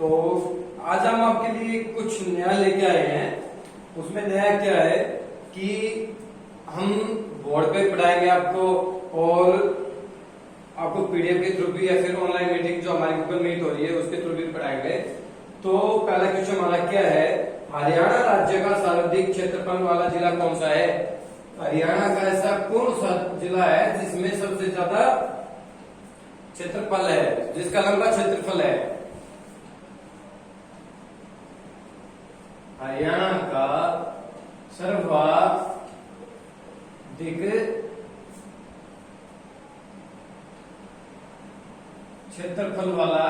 तो आज हम आपके लिए कुछ नया लेके आए हैं। उसमें नया क्या है कि हम बोर्ड पे पढ़ाएंगे आपको, और आपको पीडीएफ के थ्रू भी या फिर ऑनलाइन मीटिंग जो हमारी गूगल मीट हो रही है उसके थ्रू भी पढ़ाएंगे। तो पहला क्वेश्चन हमारा क्या है, हरियाणा राज्य का सर्वाधिक क्षेत्रफल वाला जिला कौन सा है? हरियाणा का ऐसा कौन सा जिला है जिसमें सबसे ज्यादा क्षेत्रफल है, जिसका लंबा क्षेत्रफल है? हरियाणा का सर्वाधिक क्षेत्रफल वाला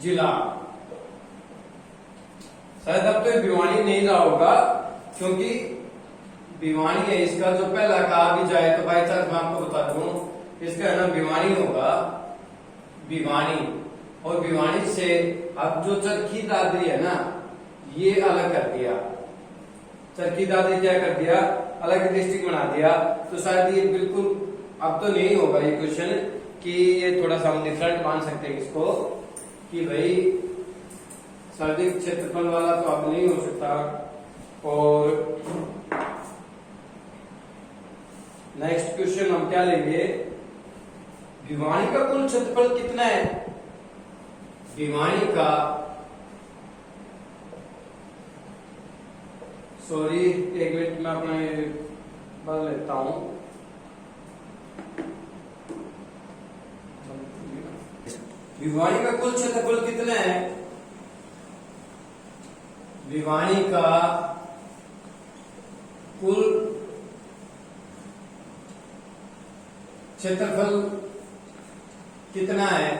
जिला, शायद अब तो भिवानी नहीं रहा होगा, क्योंकि भिवानी है इसका जो पहला कहा भी जाए तो बाई चांस मैं आपको बता दूं इसका नाम भिवानी होगा, भिवानी। और भिवानी से अब जो चरखी दादरी है ना, ये अलग कर दिया। चरखी दादरी क्या कर दिया? अलग डिस्ट्रिक्ट बना दिया। तो शायद ये बिल्कुल अब तो नहीं होगा ये क्वेश्चन, कि ये थोड़ा सा हम डिफरेंट मान सकते हैं इसको, कि भाई सर्वाधिक क्षेत्रफल वाला तो अब नहीं हो सकता। और नेक्स्ट क्वेश्चन हम क्या लेंगे, भिवानी का कुल क्षेत्रफल कितना है? भिवानी का, सॉरी एक मिनट मैं अपना बदल लेता हूं। भिवानी का कुल क्षेत्रफल कितना है? भिवानी का कुल क्षेत्रफल कितना है?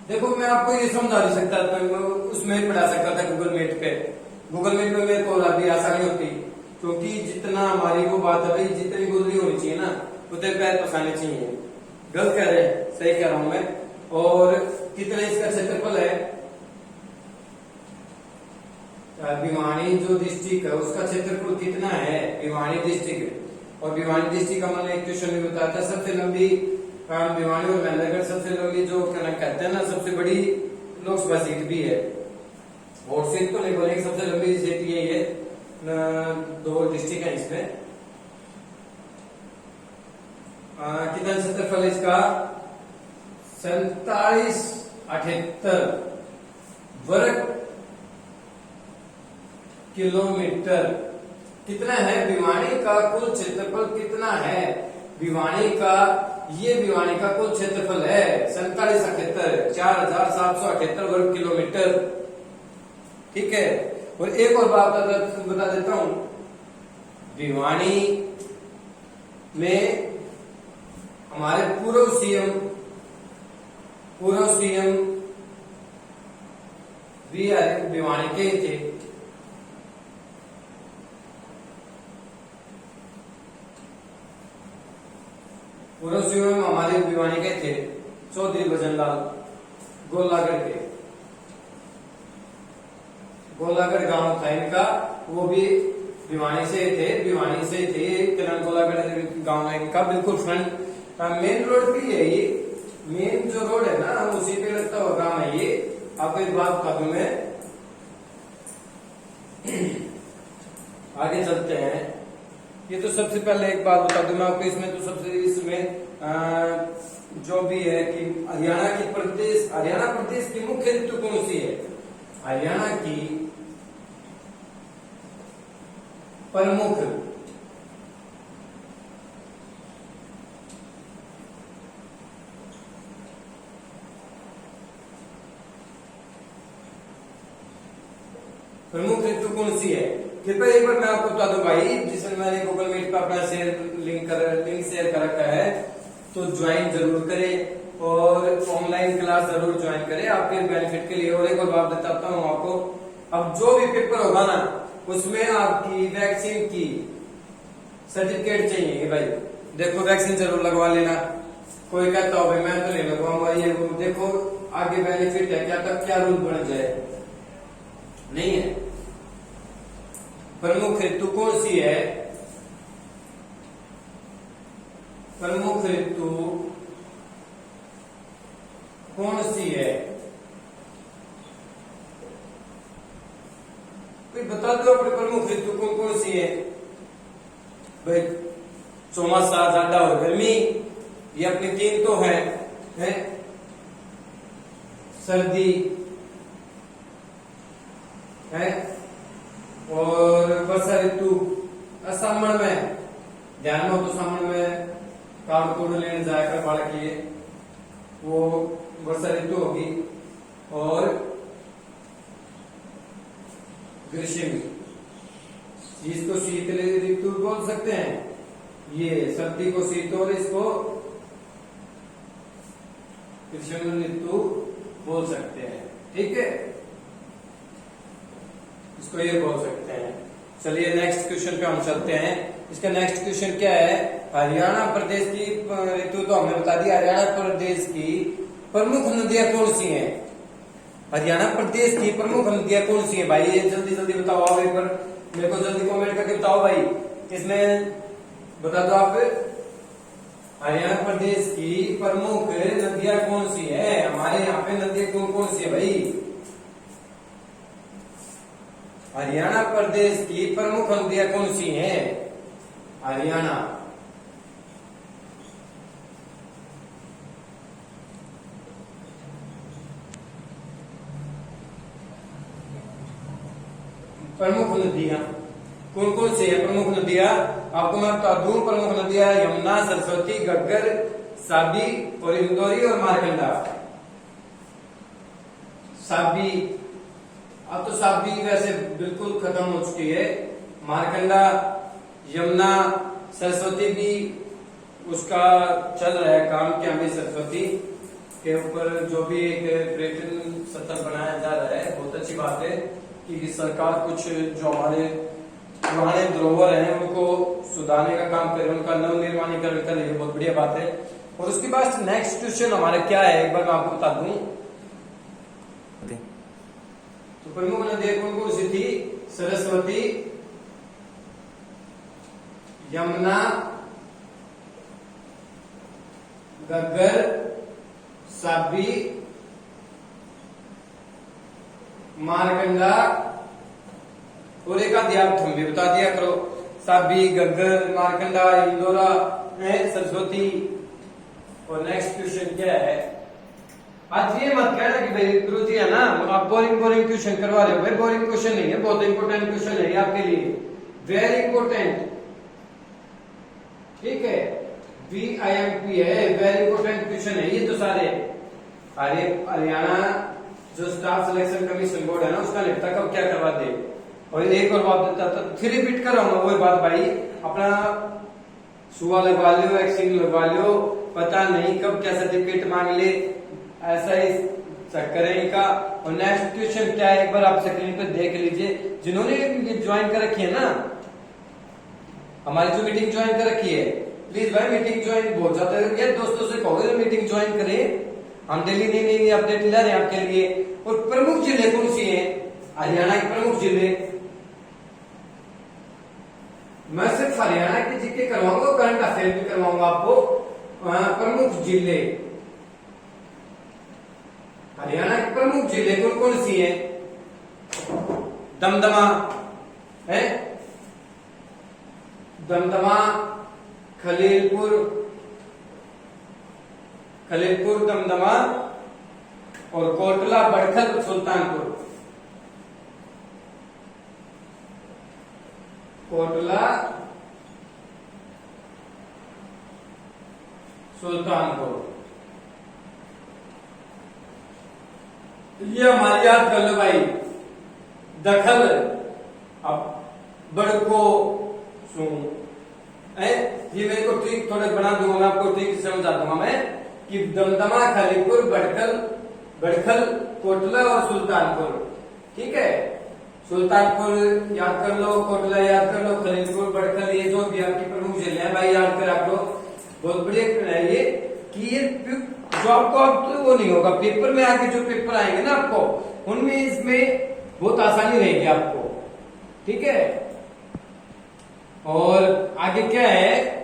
देखो मैं आपको ये समझा नहीं सकता था, मैं उसमें पढ़ा सकता था गूगल मीट पे। गूगल मीट में मेरे को अभी आसानी होती, क्योंकि जितना हमारी वो बात है भाई, जितनी गुजरी होनी चाहिए ना उतने पैर पसाने चाहिए। गलत कह रहे हैं, सही कह रहा हूं मैं। और कितना इसका क्षेत्रफल है? भिवानी जो डिस्ट्रिक्ट है उसका क्षेत्रफल कितना है? भिवानी डिस्ट्रिक्ट, और भिवानी डिस्ट्रिक्ट का मैंने एक क्वेश्चन भी बताया था, सबसे लंबी भिवानी और महेंद्रगढ़ सबसे लंबी जो कहते हैं ना, सबसे बड़ी लोकसभा सीट भी है। वोट सीट तो नहीं बोलेंगे, सबसे लंबी सीट यही है। 2 डिस्ट्रिक्ट है इसमें। कितना क्षेत्रफल इसका? 4778 वर्ग किलोमीटर। कितना है भिवानी का कुल क्षेत्रफल? कितना है भिवानी का? ये भिवानी का कुल क्षेत्रफल है 4778, 4778 वर्ग किलोमीटर। ठीक है। और एक और बात बता देता हूं, भिवानी में हमारे पूर्व सीएम भी भिवानी के थे। पूर्व सीएम हमारे भिवानी के थे, चौधरी भजनलाल गोलागढ़ के। गोलागढ़ गांव था इनका, वो भी भिवानी से थे। भिवानी से थे, गोलागढ़ गांव है इनका, बिल्कुल फ्रंट मेन रोड भी है ये। मेन जो रोड है ना, उसी पे लगता हुआ गांव है ये। आपको एक बात बता दूं मैं, आगे चलते हैं। ये तो सबसे पहले एक बात बता दूं मैं आपको, इसमें तो सबसे इसमें जो भी है कि हरियाणा प्रदेश की मुख्य ऋतु कौन सी है? हरियाणा की प्रमुख ऋतु कौन सी है? कृपया एक बार मैं आपको बता दूं भाई, जिसमें मैंने गूगल मीट पर अपना लिंक शेयर कर रखा है, तो ज्वाइन जरूर करें और ऑनलाइन क्लास जरूर ज्वाइन करें आपके बेनिफिट के लिए। और एक और बात बताता हूं आपको, अब जो भी पेपर होगा ना, उसमें आपकी वैक्सीन की सर्टिफिकेट चाहिए भाई। देखो वैक्सीन जरूर लगवा लेना। कोई कहता हो भाई मैं तो नहीं लगवाऊंगा, ये देखो आगे बेनिफिट है क्या, तब क्या रूल बन जाए, नहीं है। प्रमुख ऋतु कौन सी है? प्रमुख ऋतु सी है भाई? चौमासा, ज्यादा और गर्मी, ये अपनी तीन तो है? सर्दी है और वर्षा ऋतु। सामण में ध्यान में हो तो सामण में कावड़ कोड़ लेने जाकर बालक ये वो वर्षा ऋतु होगी। और ग्रीष्म, इसको शीत ऋतु बोल सकते हैं। ये सर्दी को शीत और इसको ग्रीष्म ऋतु बोल सकते हैं। ठीक है, इसको ये बोल सकते हैं। चलिए नेक्स्ट क्वेश्चन पे हम चलते हैं। इसका नेक्स्ट क्वेश्चन क्या है? हरियाणा प्रदेश की ऋतु तो हमने बता दिया। हरियाणा प्रदेश की प्रमुख नदियां कौन सी हैं? हरियाणा प्रदेश की प्रमुख नदियां कौन सी हैं भाई? ये जल्दी जल्दी बताओ आप, एक बार मेरे को जल्दी कमेंट करके बताओ भाई। इसमें बता दो आप, हरियाणा प्रदेश की प्रमुख नदियां कौन सी है? हमारे यहाँ पे नदियां कौन कौन सी है भाई? हरियाणा प्रदेश की प्रमुख नदियां कौन सी हैं? हरियाणा प्रमुख नदियां कौन कौन सी है? प्रमुख नदियां आपको मैं बता दूं, प्रमुख नदियां यमुना, सरस्वती, घग्गर, साबी और इंदौरी और मारकंडा। साबी, अब तो साबी वैसे बिल्कुल खत्म हो चुकी है। मारकंडा, यमुना, सरस्वती भी उसका चल रहा है काम कि हमें सरस्वती के ऊपर जो भी एक पर्यटन स्थल बनाया जा रहा है, बहुत अच्छी बात है कि सरकार कुछ जो हमारे पुराने धरोहर हैं उनको सुधारने का काम करे, उनका नवनिर्माणीकरण करे, ये बहुत बढ़िया बात है। और उसके बाद नेक्स्ट क्वेश्चन हमारा क्या है, एक बार मैं आपको बता दूं। तो प्रमुख नदियां कौन कौन सी थी? सरस्वती, यमुना, घग्गर, साबी, मारकंडा और एक आधी आप तुम भी बता दिया करो। साबी, घग्गर, मारकंडा, इंदौरा, सरस्वती। और नेक्स्ट क्वेश्चन क्या है? आज ये मत कहना कि भाई गुरु जी है ना आप बोरिंग क्वेश्चन करवा रहे हो। भाई बोरिंग क्वेश्चन नहीं है, बहुत इंपॉर्टेंट क्वेश्चन है आपके लिए, वेरी इंपॉर्टेंट। ठीक है, VIMP है, वेरी इंपॉर्टेंट क्वेश्चन है ये तो सारे। अरे हरियाणा जो स्टाफ सिलेक्शन कमीशन बोर्ड है ना, उसका निपटा कब क्या करवा दे। और एक और बात देता था, फिर रिपीट कर रहा हूं वही बात भाई, अपना सुआ लगवा लो, एक्सिंग लगवा लो, पता नहीं कब क्या सर्टिफिकेट मांग ले, ऐसा ही चक्कर है इनका। और नेक्स्ट क्वेश्चन क्या है, एक बार आप स्क्रीन पे देख लीजिए। जिन्होंने ज्वाइन कर रखी है ना हमारी जो मीटिंग ज्वाइन कर रखी है, प्लीज भाई मीटिंग ज्वाइन बहुत ज्यादा है, दोस्तों से कहो मीटिंग ज्वाइन करें। हम डेली नई अपडेट ला रहे हैं आपके लिए। और प्रमुख जिले कौन सी है? हरियाणा के प्रमुख जिले, मैं सिर्फ हरियाणा के जीके करवाऊंगा, करंट अफेयर भी करवाऊंगा आपको। प्रमुख जिले, हरियाणा के प्रमुख जिले कौन कौन सी है? दमदमा है, दमदमा, खलीलपुर, दमदमा और कोटला, बड़खल, सुल्तानपुर। कोटला, सुल्तानपुर, ये हमारी याद कर लो भाई। दखल, अब बड़को सुन ये मेरे को ट्रिक थोड़े बना दूंगा, मैं आपको ट्रिक समझा दूंगा मैं कि दमदमा, खलीलपुर, बड़खल, कोटला और सुल्तानपुर। ठीक है, सुल्तानपुर याद कर लो, कोटला याद कर लो, खलीलपुर, बड़खल, ये जो भी आपकी प्रमुख जिले हैं भाई याद कर आप लोग। बहुत बढ़िया है ये कि ये जो आपको अब तो वो नहीं होगा, पेपर में आके जो पेपर आएंगे ना आपको, उनमें इसमें बहुत आसानी रहेगी आपको। ठीक है, और आगे क्या है?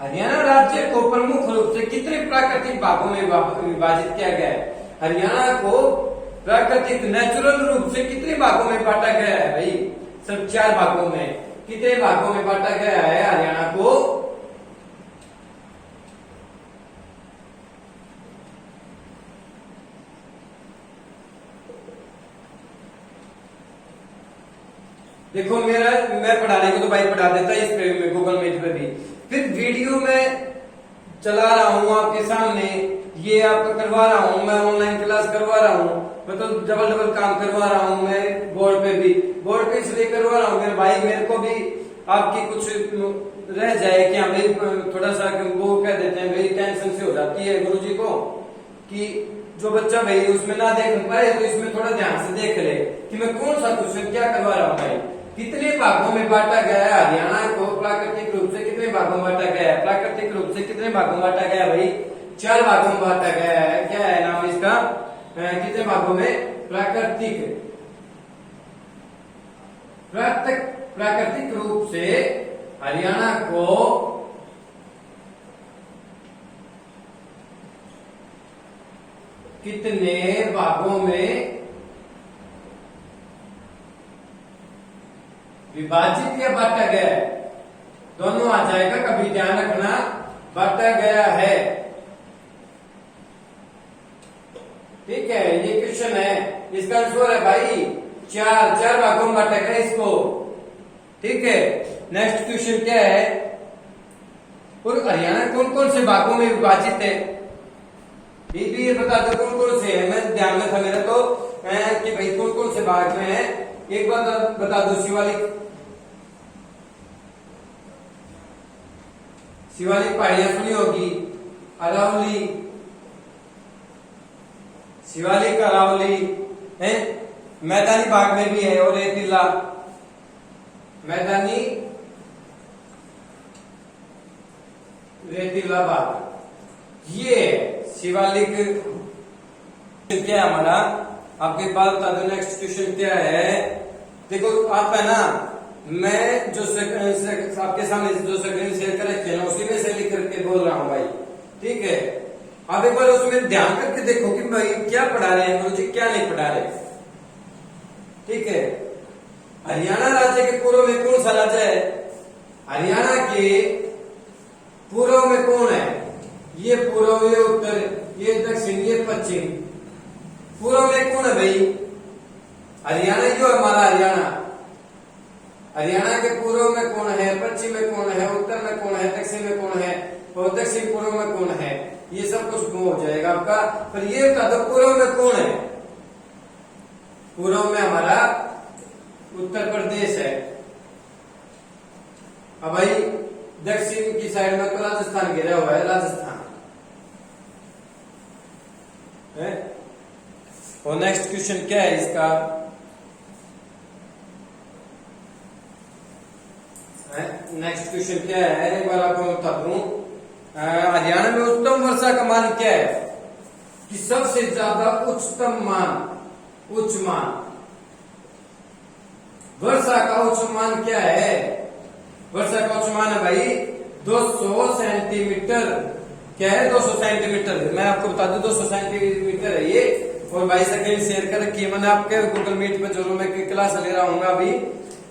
हरियाणा राज्य को प्रमुख रूप से कितने प्राकृतिक भागों में विभाजित किया गया है? हरियाणा को प्राकृतिक नेचुरल रूप से कितने भागों में बांटा गया है भाई? सिर्फ 4 भागों में। कितने भागों में बांटा गया है हरियाणा को? देखो मैं पढ़ाने को तो भाई पढ़ा देता है इस पे में गूगल मीट पे भी, फिर वीडियो में चला रहा हूँ आपके सामने, ये आपको करवा रहा हूँ मैं, ऑनलाइन क्लास करवा रहा हूँ मैं, तो डबल काम करवा रहा हूँ मैं बोर्ड पे भी। बोर्ड पे इसलिए करवा रहा हूँ मेरे भाई, मेरे को भी आपकी कुछ रह जाए कि हाँ भाई थोड़ा सा वो कह देते हैं भाई, टेंशन से हो जाती है गुरुजी को कि जो बच्चा भाई उसमें ना देख पाए तो इसमें थोड़ा ध्यान से देख ले कि मैं कौन सा क्वेश्चन क्या करवा रहा हूँ भाई। कितने भागों में बांटा गया है हरियाणा को? प्राकृतिक रूप से कितने भागों में बांटा गया है? प्राकृतिक रूप से कितने भागों में बांटा गया है भाई? 4 भागों में बांटा गया है। क्या है नाम इसका? कितने भागों में? प्राकृतिक रूप से हरियाणा को कितने भागों में विभाजित या बांटा गया है? दोनों आ जाएगा, कभी ध्यान रखना, बांटा गया है। ठीक है, ये क्वेश्चन है, इसका आंसर है भाई 4 भागों में बांटा गया इसको। ठीक है, नेक्स्ट क्वेश्चन क्या है? और हरियाणा कौन कौन से भागों में विभाजित है? ये बता दो कौन कौन से है। मैं ध्यान में था मेरा तो कि भाई कौन कौन से भाग में है, एक बात बता दो। शिवालिक पहाड़ियां सुनी होगी, अरावली, शिवालिक अरावली है, मैदानी भाग में भी है, और रेतीला, मैदानी रेतीला भाग, ये शिवालिक। क्या है हमारा? आपके पास बता दो नेक्स्ट क्वेश्चन क्या है। देखो आप है ना, मैं जो आपके सामने जो स्क्रीन शेयर कर रखे हैं उसी में से लिख करके बोल रहा हूं भाई। ठीक है, आप एक बार उसमें ध्यान करके देखो कि भाई क्या पढ़ा रहे हैं गुरुजी, क्या नहीं पढ़ा रहे। ठीक है, हरियाणा राज्य के पूर्व में कौन सा राज्य है? हरियाणा के पूर्व में कौन है? ये पूर्व, ये उत्तर, ये दक्षिण, ये पश्चिम। पूर्व में कौन है भाई? हरियाणा जो हमारा हरियाणा के पूर्व में कौन है? पश्चिम में कौन है? उत्तर में कौन है? दक्षिण में कौन है? और दक्षिण पूर्व में कौन है? ये सब कुछ हो जाएगा आपका। पर ये बता दो पूर्व में कौन है? पूर्व में हमारा उत्तर प्रदेश है। अब भाई दक्षिण की साइड में तो राजस्थान घिरा हुआ है, राजस्थान है। और नेक्स्ट क्वेश्चन क्या है इसका? नेक्स्ट क्वेश्चन क्या है, एक बार आपको बता दूं। हरियाणा में उच्चतम वर्षा का मान क्या है? कि सबसे ज्यादा उच्चतम मान, उच्च मान, वर्षा का उच्च मान क्या है? वर्षा का उच्च मान है भाई 200 सेंटीमीटर। क्या है? 200 सेंटीमीटर। मैं आपको बता दूं 200 सेंटीमीटर है ये। और भाई सेकेंड शेयर कर रखी है मैंने आपके गूगल मीट पे, जरूर मैं क्लास ले रहा हूँ अभी,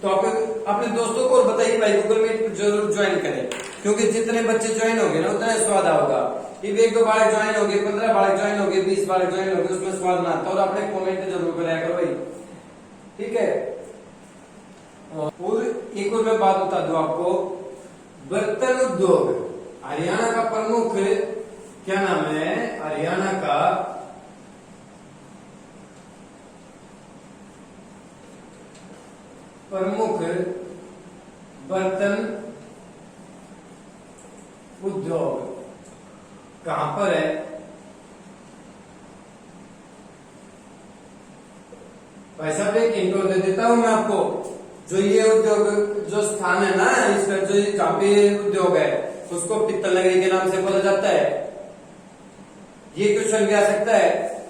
तो आप अपने दोस्तों को और बताइए भाई गूगल मीट पे जरूर ज्वाइन करें, क्योंकि जितने बच्चे ज्वाइन होंगे ना उतना स्वाद होगा। ये 1-2 बालक ज्वाइन हो गए, 15 बालक ज्वाइन हो गए, 20 बालक ज्वाइन हो गए, उसमें स्वाद ना आता। और अपने कमेंट जरूर कराया करो भाई। ठीक है, और एक और मैं बात बता दूं आपको, बर्तन उद्योग हरियाणा का प्रमुख क्या नाम है? हरियाणा का प्रमुख बर्तन उद्योग कहां पर है? भाई साहब एक हिंट और दे देता हूं मैं आपको। जो ये उद्योग जो स्थान है ना, इसका जो जहां पे उद्योग है उसको पित्तल नगरी के नाम से बोला जाता है। ये क्वेश्चन भी आ सकता है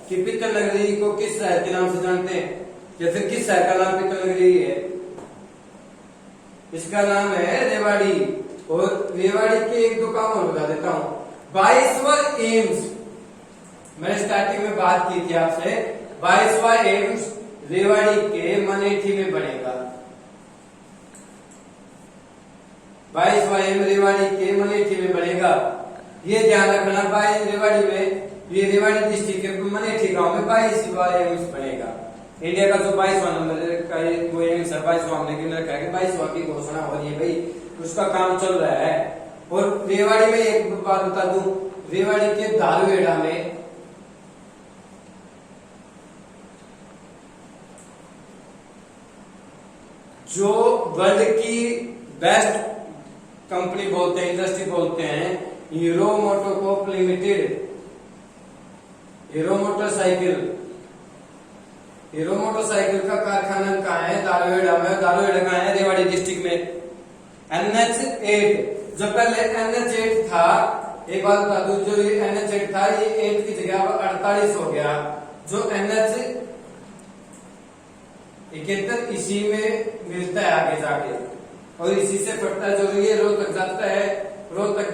कि पित्तल नगरी को किस शहर के नाम से जानते हैं, या फिर किस शहर का नाम पित्तल नगरी है? इसका नाम है रेवाड़ी। और रेवाड़ी के एक दो काम और बता देता हूं। 22वां एम्स, मैंने स्टार्टिंग में बात की थी आपसे, 22वां एम्स रेवाड़ी के मनेठी में बनेगा। 22वां एम्स रेवाड़ी के मनेठी में बनेगा। ये ध्यान रखना, रेवाड़ी में, ये रेवाड़ी डिस्ट्रिक्ट के मनेठी गांव में 22वां एम्स बनेगा। इंडिया का जो 22वां नंबर का वो एम्स है, 22वां हमने गिन रखा है कि 22वां की घोषणा हो रही है भाई, उसका काम चल रहा है। और रेवाड़ी में एक बात बता दूं, रेवाड़ी के धारूहेड़ा में जो वर्ल्ड की बेस्ट कंपनी बोलते हैं, इंडस्ट्री बोलते हैं, hero MotoCorp limited, hero motorcycle का कारखाना कहाँ है? दारूहेड़ा में। दारूहेड़ा कहाँ है? रेवाड़ी डिस्ट्रिक्ट में। NH8, जो पहले NH8 था, एक बात बता दूं, जो ये NH8 था, ये 8 की जगह अब 48 हो गया। जो NH71 इसी में मिलता है आगे जाके, और इसी से पड़ता है, जो ये रोहतक जाता है, रोहतक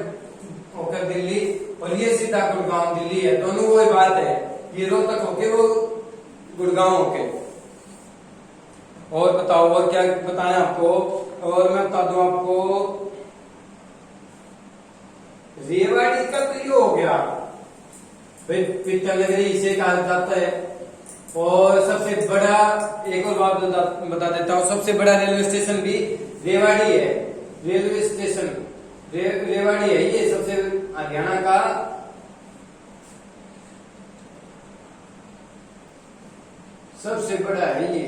होकर दिल्ली, और ये सीधा गुड़गांव दिल्ली है। दोनों वही बात है, ये रोहतक होके वो गुड़गांव होके। और बताओ, और क्या बताएं आपको? और मैं बता दूं आपको, रेवाड़ी का तो ये हो गया भाई, पित्तल नगरी इसे कहा जाता है। और सबसे बड़ा, एक और बात बता देता हूँ, सबसे बड़ा रेलवे स्टेशन भी रेवाड़ी है। रेलवे स्टेशन रेवाड़ी है, ये सबसे हरियाणा का सबसे बड़ा है। ये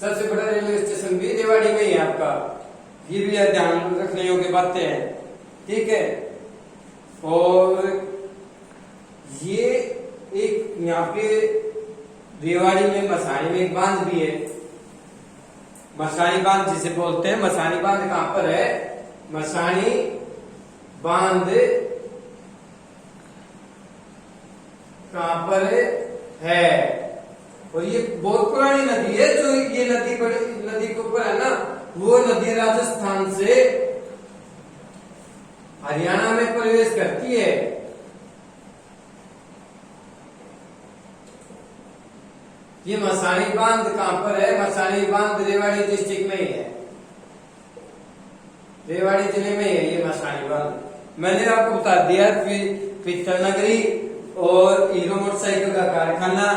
सबसे बड़ा रेलवे स्टेशन भी रेवाड़ी में ही है आपका। ये भी ध्यान रखने योग्य बातें हैं, ठीक है। और ये एक यहाँ पे रेवाड़ी में मसानी में एक बांध भी है, मसानी बांध जिसे बोलते हैं। मसानी बांध कहां पर है? मसानी बांध कहां पर है? और ये बहुत पुरानी नदी है। जो ये नदी बड़ी नदी के ऊपर है ना, वो नदी राजस्थान से हरियाणा में प्रवेश करती है। ये मसानी बांध कहां पर है? मसानी बांध रेवाड़ी डिस्ट्रिक्ट में ही है, रेवाड़ी जिले में ही है ये मसानी बांध। मैंने आपको बता दिया पित्तल नगरी और हीरो मोटरसाइकिल का कारखाना।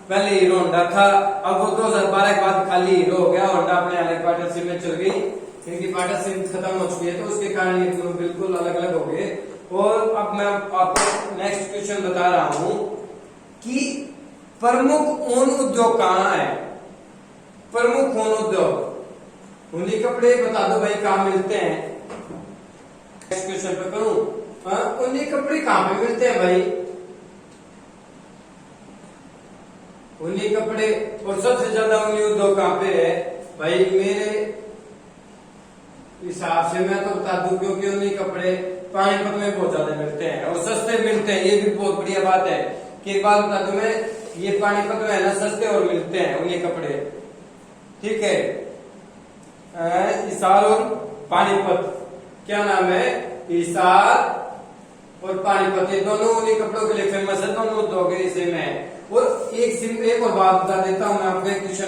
पहले हीरो होंडा था, अब वो 2012 के बाद खाली हीरो हो गया। होंडा अपने अलग पार्टनरशिप में चल गई, इनकी पार्टनरशिप खत्म हो चुकी है, तो उसके कारण ये दोनों बिल्कुल अलग अलग हो गए। और अब मैं आपको नेक्स्ट क्वेश्चन बता रहा हूं कि प्रमुख ऊन उद्योग कहाँ है? प्रमुख ऊन उद्योग, ऊनी कपड़े बता दो भाई कहाँ मिलते हैं। नेक्स्ट क्वेश्चन पे करूं, ऊनी कपड़े कहाँ पे मिलते हैं भाई? ऊनी कपड़े और सबसे ज्यादा ऊनी उद्योग कहाँ पे है भाई? मेरे हिसाब से मैं तो बता दूं, क्योंकि ऊनी कपड़े पानीपत में बहुत ज्यादा मिलते हैं और सस्ते मिलते हैं। ये भी बहुत बढ़िया बात है कि एक बात बता दूं मैं, ये पानीपत में है ना, सस्ते और मिलते हैं ऊनी कपड़े, ठीक है। हिसार और पानीपत, क्या नाम है? हिसार और पानीपत, ये दोनों ऊनी कपड़ों के लिए फेमस है, दोनों उद्योग इसी में है। और एक और बात बता देता हूं मैं आपको, एक क्वेश्चन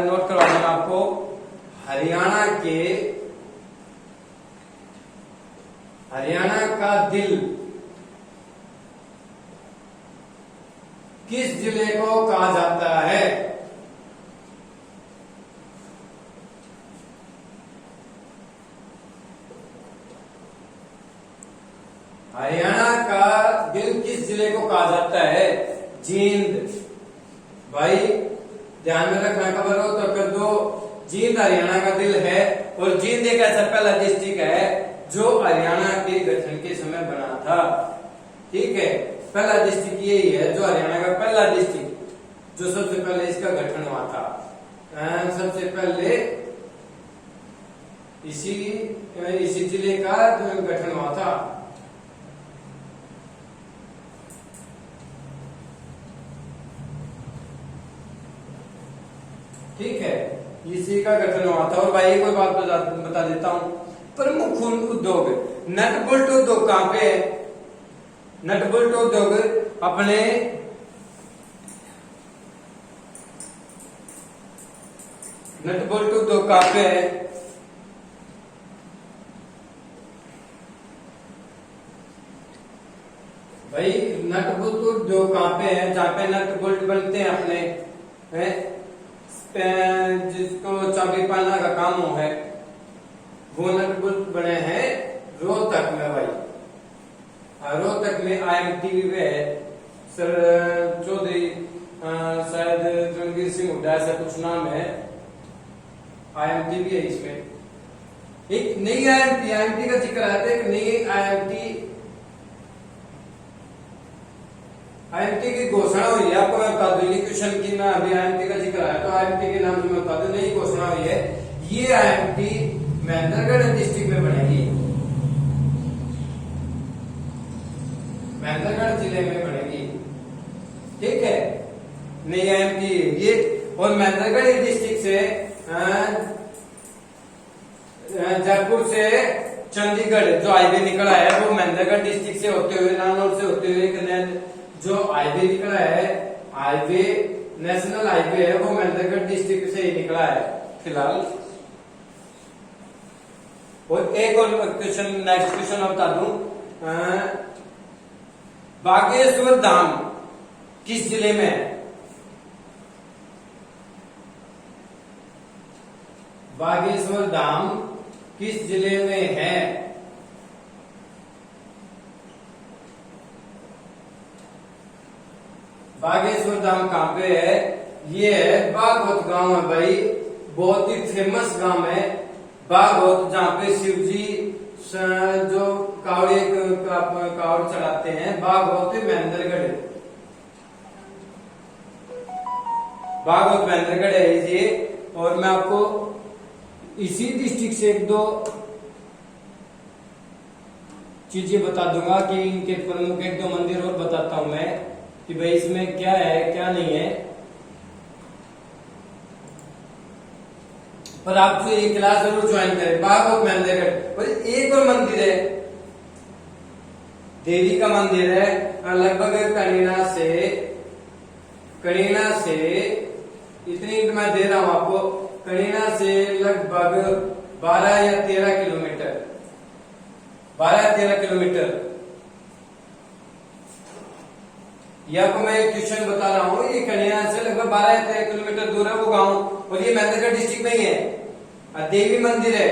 नोट करवा देना आपको। हरियाणा का दिल किस जिले को कहा जाता है? हरियाणा का दिल किस जिले को कहा जाता है? जींद। भाई ध्यान में रखना, खबर हो तो कर दो। जींद हरियाणा का दिल है, और जींद एक ऐसा पहला डिस्ट्रिक्ट है जो हरियाणा के गठन के समय बना था, ठीक है। पहला डिस्ट्रिक्ट यही है, जो हरियाणा का पहला डिस्ट्रिक्ट, जो सबसे पहले इसका गठन हुआ था। सबसे पहले इसी जिले का गठन हुआ था। ठीक है, इसी का गठन हुआ था। और भाई कोई बात बता देता हूं, प्रमुख उद्योग नट बोल्ट उद्योग कहां पे है? नट बोल्ट उद्योग अपने नट बोल्ट दो कहाँ पे है? भाई नट बोल्ट जो कहाँ पे है, जहाँ पे नट बोल्ट बनते हैं अपने, हैं जिसको चाबी पाना का काम हो है, वो नट बोल्ट बने हैं रोहतक में भाई। रोहतक में IMTV पे है सर चौधरी, शायद रणवीर सिंह हुड्डा ऐसा कुछ नाम है, IMTV है इसमें। एक नई IMT का जिक्र आता है, एक नई IMT की घोषणा हुई है। आपको मैं बता दूं, क्वेश्चन की ना अभी IMT का जिक्र आया तो IMT के नाम से मैं बता दूं, नई घोषणा हुई है। ये IMT महेंद्रगढ़ डिस्ट्रिक्ट में बनेगी, महेंद्रगढ़ जिले में बनेगी, ठीक है। नई IMT ये, और महेंद्रगढ़ डिस्ट्रिक्ट से जयपुर से चंडीगढ़ जो हाईवे निकला है वो महेंद्रगढ़ डिस्ट्रिक्ट से होते हुए, नानौर से होते हुए जो हाईवे निकला है, हाईवे नेशनल हाईवे है, वो महेंद्रगढ़ डिस्ट्रिक्ट से ही निकला है फिलहाल। और एक और क्वेश्चन, नेक्स्ट क्वेश्चन बता दूं, बागेश्वर धाम किस जिले में है? बागेश्वर धाम किस जिले में है? बागेश्वर धाम कहां पे है? ये है बागवत गांव है भाई, बहुत ही फेमस गांव है बागवत, जहां पे शिव जी जो कावड़ चढ़ाते हैं, बागवत महेंद्रगढ़, बागवत महेंद्रगढ़ है ये। और मैं आपको इसी डिस्ट्रिक्ट से एक दो चीजें बता दूंगा कि इनके प्रमुख एक दो मंदिर और बताता हूं मैं कि भाई इसमें क्या है क्या नहीं है। पर आप जो ये क्लास जरूर ज्वाइन करें, बागवत महेंद्रगढ़। और एक और मंदिर है, देवी का मंदिर है, लगभग करीना से इतनी मैं दे रहा हूं आपको, करीना से लगभग 12 या 13 किलोमीटर, 12 या 13 किलोमीटर। ये आपको मैं क्वेश्चन बता रहा हूँ, ये कन्या से लगभग 12 या 13 किलोमीटर दूर है वो गांव, और ये महेंद्रगढ़ डिस्ट्रिक्ट में ही है। देवी मंदिर है,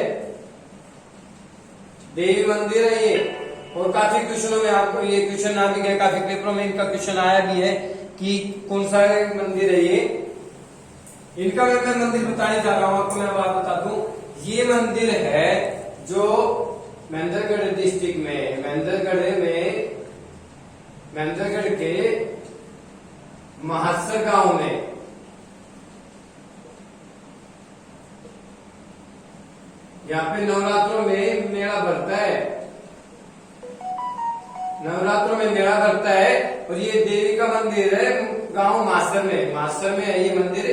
देवी मंदिर है ये। और काफी क्वेश्चनों में आपको ये क्वेश्चन आ भी गया, काफी पेपरों में इनका क्वेश्चन आया भी है कि कौन सा मंदिर है ये। इनका मैं मंदिर बताने जा रहा हूं आपको, मैं बात बता दूं, ये मंदिर है जो महेंद्रगढ़ डिस्ट्रिक्ट में, महेंद्रगढ़ के महासर गांव में, यहाँ पे नवरात्रों में मेला भरता है, नवरात्रों में मेला भरता है। और ये देवी का मंदिर है गांव मासर में है ये मंदिर,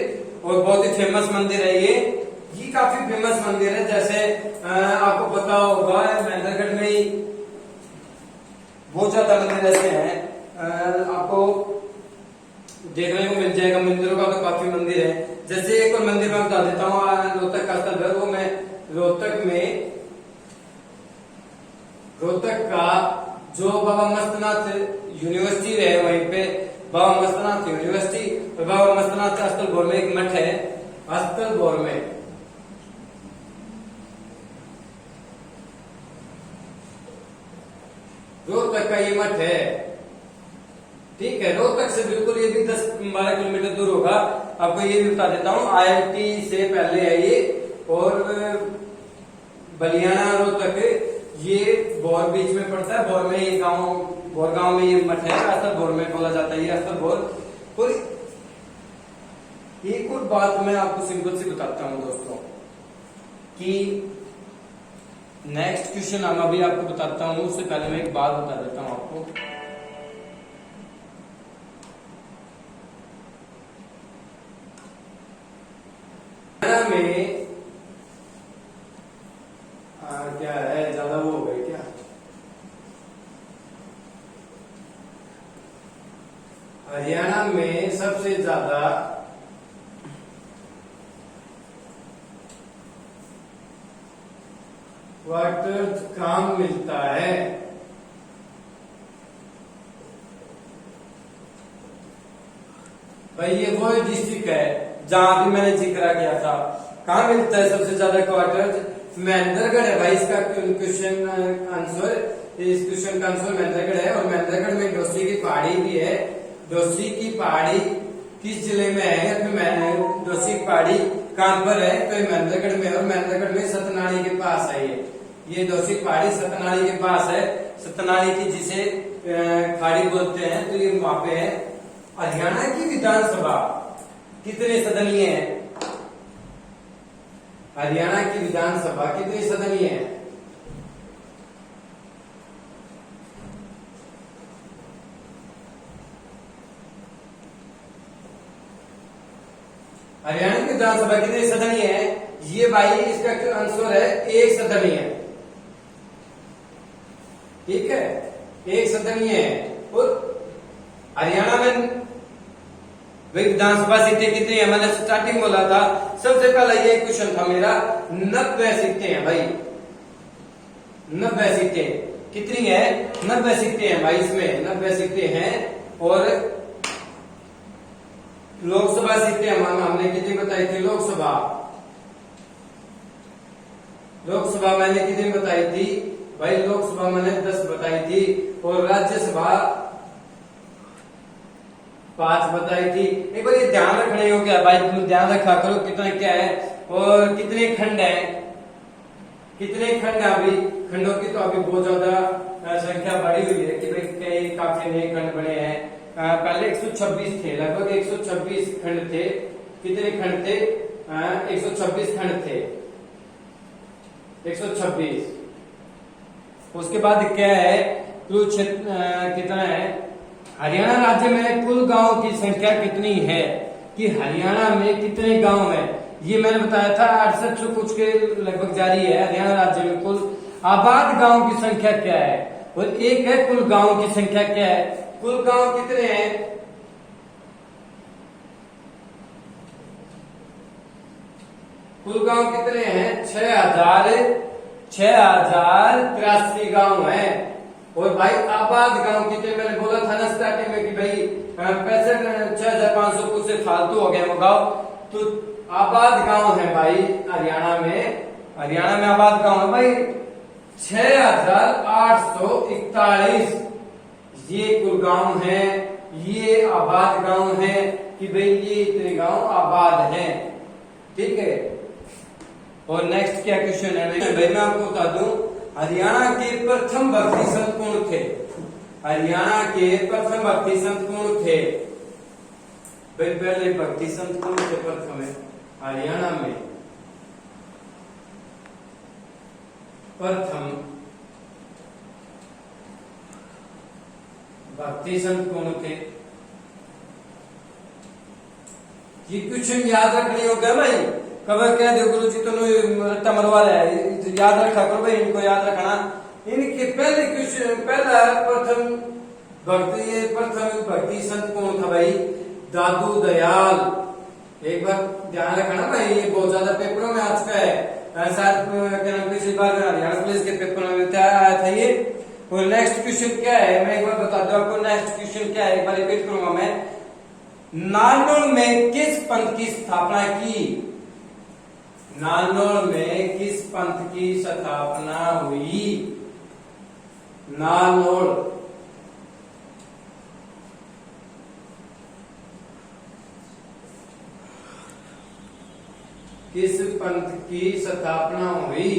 और बहुत ही फेमस मंदिर है ये काफी फेमस मंदिर है। जैसे आपको पता होगा महेंद्रगढ़ में ही बहुत ज्यादा मंदिर ऐसे हैं, आपको देखने को मिल जाएगा, मंदिरों का तो काफी मंदिर है। जैसे एक और मंदिर मैं बता देता हूँ, रोहतक का स्थल है, वो मैं रोहतक का जो बाबा मस्तनाथ यूनिवर्सिटी है, वहीं पे बाबा मस्तनाथ यूनिवर्सिटी और बाबा मस्तनाथ अस्तल भोर में एक मठ है, अस्तल भोर में। रोहतक का ये मठ है, ठीक है। रोहतक से बिल्कुल ये भी 10-12 किलोमीटर दूर होगा। आपको ये भी बता देता हूँ, IMT से पहले है ये, और बलियाना रोहतक ये भोर बीच में पड़ता है। भोर में ये भोर गांव में ये मठ है, अस्तल भोर में बोला जाता है ये अस्तल भोर। और एक और बात मैं आपको सिंपल सी बताता हूँ दोस्तों कि नेक्स्ट क्वेश्चन हम अभी आपको बताता हूँ, उससे पहले मैं एक बात बता देता हूँ आपको। में क्या है, ज्यादा वो हो गई क्या? हरियाणा में सबसे ज्यादा क्वार्टर्स काम मिलता है। भाई ये वो डिस्ट्रिक्ट है जहां भी मैंने जिक्र किया था। कहाँ मिलता है सबसे ज्यादा क्वार्टर्स? महेंद्रगढ़ है भाई इसका क्वेश्चन आंसर। इस क्वेश्चन का आंसर महेंद्रगढ़ है। और महेंद्रगढ़ में डोसी की पहाड़ी भी है। डोसी की पहाड़ी किस जिले में है? डोसी की पहाड़ी कहां पर है? तो ये महेंद्रगढ़ में है। और महेंद्रगढ़ में सतनाड़ी के पास है। ये डोसी की पहाड़ी सतनाड़ी के पास है। सतनाड़ी की जिसे खाड़ी बोलते हैं, तो ये वहां पे है। हरियाणा की विधानसभा कितने सदनीय है? हरियाणा की विधानसभा कितनी सदनीय है? हरियाणा की विधानसभा कितनी सदनीय है? ये भाई इसका आंसर है एक सदनीय। ठीक है, एक सदनीय है। और हरियाणा में विधानसभा सीटें कितनी है? मैंने स्टार्टिंग बोला था, सबसे पहला ये क्वेश्चन था मेरा। 90 सीटें हैं भाई। 90 सीटें कितनी है? 90 सीटें हैं भाई। इसमें 90 सीटें हैं। और लोकसभा सीटें हमने कितनी बताई थी? लोकसभा मैंने कितनी बताई थी भाई? लोकसभा मैंने 10 बताई थी। और राज्यसभा 5 बताई थी। एक बार ये ध्यान रखने योग्य है भाई, तुम ध्यान रखा करो कितना क्या है और कितने खंड है। कितने खंड है? अभी खंडों की तो अभी बहुत ज्यादा संख्या बढ़ी हुई है कि भाई कई काफी नए खंड बने हैं। पहले 126 थे, लगभग 126 खंड थे। कितने खंड थे? 126 खंड थे। 126। उसके बाद क्या है? कुरुक्षेत्र कितना है? हरियाणा राज्य में कुल गांव की संख्या कितनी है? कि हरियाणा में कितने गांव है? ये मैंने बताया था 68 कुछ के लगभग जारी है। हरियाणा राज्य में कुल आबाद गांव की संख्या क्या है? और एक है कुल गांव की संख्या क्या है? कुल गांव कितने हैं? कुल गांव कितने हैं? 6083 गांव है। और भाई आबाद गांव कितने? मैंने बोला था ना स्टार्टिंग में कि भाई 65,500 कुछ से फालतू हो गए वो गांव। तो आबाद गांव है भाई हरियाणा में। हरियाणा में आबाद गांव है भाई 6841। ये कुल गांव है, ये आबाद गांव है कि भाई ये इतने गांव आबाद हैं। ठीक है। और नेक्स्ट क्या क्वेश्चन है भाई? मैं आपको बता दूं, हरियाणा के प्रथम भक्ति संत कौन थे? हरियाणा के प्रथम भक्ति संत कौन थे? भाई पहले भक्ति संत कौन थे प्रथम है हरियाणा में? प्रथम भक्ति संत कौन थे? ये क्वेश्चन याद रखने होगा भाई। कब कह दो गुरु जी तो रट्टा मरवा रहा है, याद रखा करो भाई, इनको याद रखना। इनके पहले क्वेश्चन पहला प्रथम भक्ति संत कौन था भाई? दादू दयाल। एक बार ध्यान रखना भाई, ये बहुत ज्यादा पेपरों में आ चुका है। शायद पिछली बार हरियाणा पुलिस के पेपर में आया था ये। और नेक्स्ट क्वेश्चन क्या है मैं एक बार बता दूं आपको। नेक्स्ट क्वेश्चन क्या है एक बार रिपीट करूंगा मैं। नारनौल में किस पंथ की स्थापना की? नारनौल में किस पंथ की स्थापना हुई? नारनौल किस पंथ की स्थापना हुई?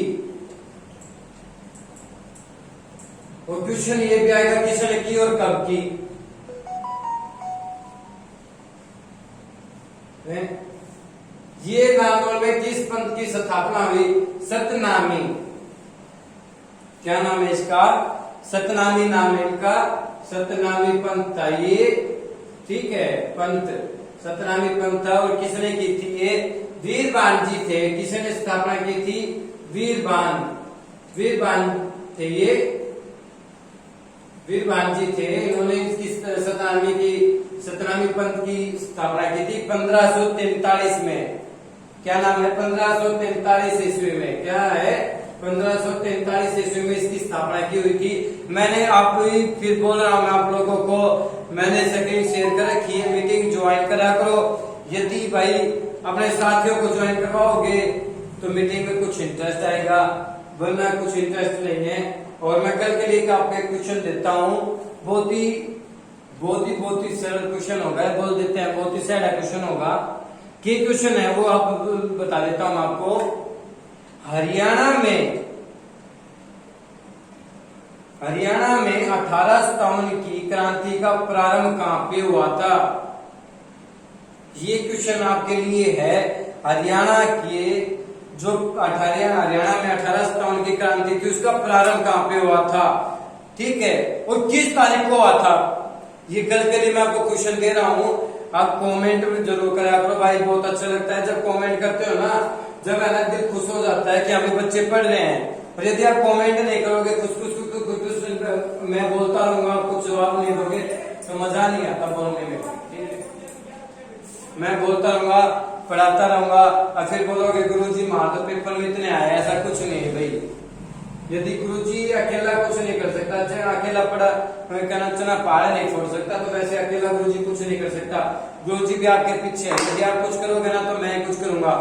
और क्वेश्चन ये भी आएगा किसने की और कब की? ये नारनौल में किस पंथ की स्थापना हुई? सतनामी। क्या नाम है इसका? सतनामी नाम है इनका। सतनामी पंथ था ये। ठीक है, पंथ सतनामी पंथ था। और किसने की थी ये? वीरबान जी थे। किसने स्थापना की थी? वीरबान थे ये। वीरबान जी थे। इन्होंने इसकी सतनामी पंथ की स्थापना की थी 1543 में। क्या नाम है? 1543 ईस्वी में क्या है? 1543 ईस्वी में इसकी स्थापना की हुई थी। मैंने आपको ही फिर बोल रहा हूँ आप लोगों को, मैंने स्क्रीन शेयर कर रखी है, मीटिंग ज्वाइन करा करो। यदि भाई अपने साथियों को ज्वाइन करवाओगे तो मीटिंग में कुछ इंटरेस्ट आएगा, वरना कुछ इंटरेस्ट नहीं है। और मैं कल के लिए आपको एक क्वेश्चन देता हूँ, बहुत ही सरल क्वेश्चन होगा, बोल देते हैं बहुत ही सरल क्वेश्चन होगा। क्या क्वेश्चन है वो आप बता देता हूं आपको। हरियाणा में 1857 की क्रांति का प्रारंभ कहां पे हुआ था? ये क्वेश्चन आपके लिए है। हरियाणा में 1857 की क्रांति थी, उसका प्रारंभ कहां पे हुआ था? ठीक है, और किस तारीख को हुआ था? ये कल के लिए मैं आपको क्वेश्चन दे रहा हूं, आप कमेंट में जरूर करा करो भाई। बहुत अच्छा लगता है जब कमेंट करते हो ना, जब है ना दिल खुश हो जाता है कि हमें बच्चे पढ़ रहे हैं। और यदि आप कमेंट नहीं करोगे, कुछ मैं बोलता रहूंगा, कुछ जवाब नहीं दोगे तो मजा नहीं आता बोलने में। ठीक है, मैं बोलता रहूंगा, पढ़ाता रहूंगा और फिर बोलोगे गुरुजी मार तो पेपर में इतने आए, ऐसा कुछ नहीं है भाई। यदि गुरुजी अकेला कुछ नहीं कर सकता, चाहे अकेला चना पहाड़ नहीं छोड़ सकता, तो वैसे अकेला गुरुजी कुछ नहीं कर सकता। गुरुजी भी आपके पीछे है, यदि आप कुछ करोगे ना तो मैं कुछ करूंगा।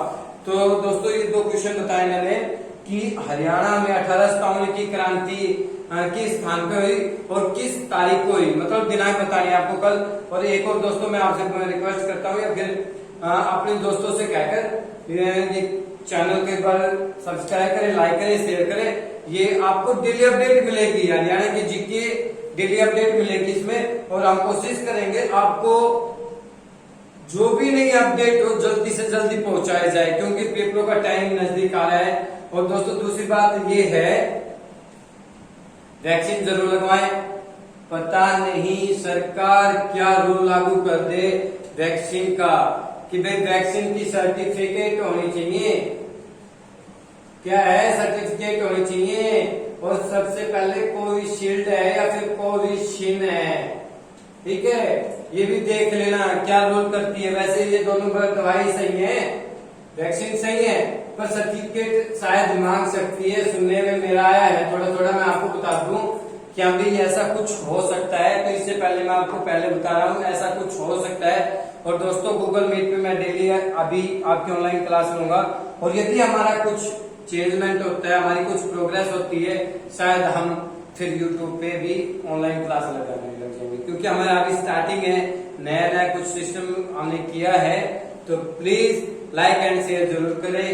तो दोस्तों ये दो क्वेश्चन बताए मैंने कि हरियाणा में 1857 की क्रांति किस स्थान पे हुई और किस तारीख को हुई, मतलब दिनांक बतानी है आपको कल। और एक और दोस्तों मैं आपसे रिक्वेस्ट करता हूँ, या फिर अपने दोस्तों से कहकर ये चैनल के बार सब्सक्राइब करें, लाइक करें, शेयर करें। ये आपको डेली अपडेट मिलेगी, हरियाणा की जीके डेली अपडेट मिलेगी इसमें। और हम कोशिश करेंगे आपको जो भी नई अपडेट हो जल्दी से जल्दी पहुंचाया जाए, क्योंकि पेपरों का टाइम नजदीक आ रहा है। और दोस्तों दूसरी बात ये है, वैक्सीन जरूर लगवाएं। पता नहीं सरकार क्या रूल लागू कर दे वैक्सीन का, कि भाई वैक्सीन की सर्टिफिकेट होनी चाहिए। क्या है? सर्टिफिकेट होनी चाहिए। और सबसे पहले कोविशील्ड है या फिर कोविशील्ड है, ठीक है, ये भी देख लेना क्या रोल करती है। वैसे ये दोनों दवाई सही है, वैक्सीन सही है, पर सर्टिफिकेट शायद मांग सकती है। सुनने में मेरा आया है थोड़ा थोड़ा, मैं आपको बता दूं कि अभी ऐसा कुछ हो सकता है। तो इससे पहले मैं आपको पहले बता रहा हूँ ऐसा कुछ हो सकता है। और दोस्तों गूगल मीट पे मैं डेली अभी आपकी ऑनलाइन क्लास लूंगा। और यदि हमारा कुछ चेंजमेंट होता है, हमारी कुछ प्रोग्रेस होती है, शायद हम फिर यूट्यूब पे भी ऑनलाइन क्लास लगाने लग जाएंगे, क्योंकि हमारा अभी स्टार्टिंग है, नया कुछ सिस्टम हमने किया है। तो प्लीज लाइक एंड शेयर जरूर करें।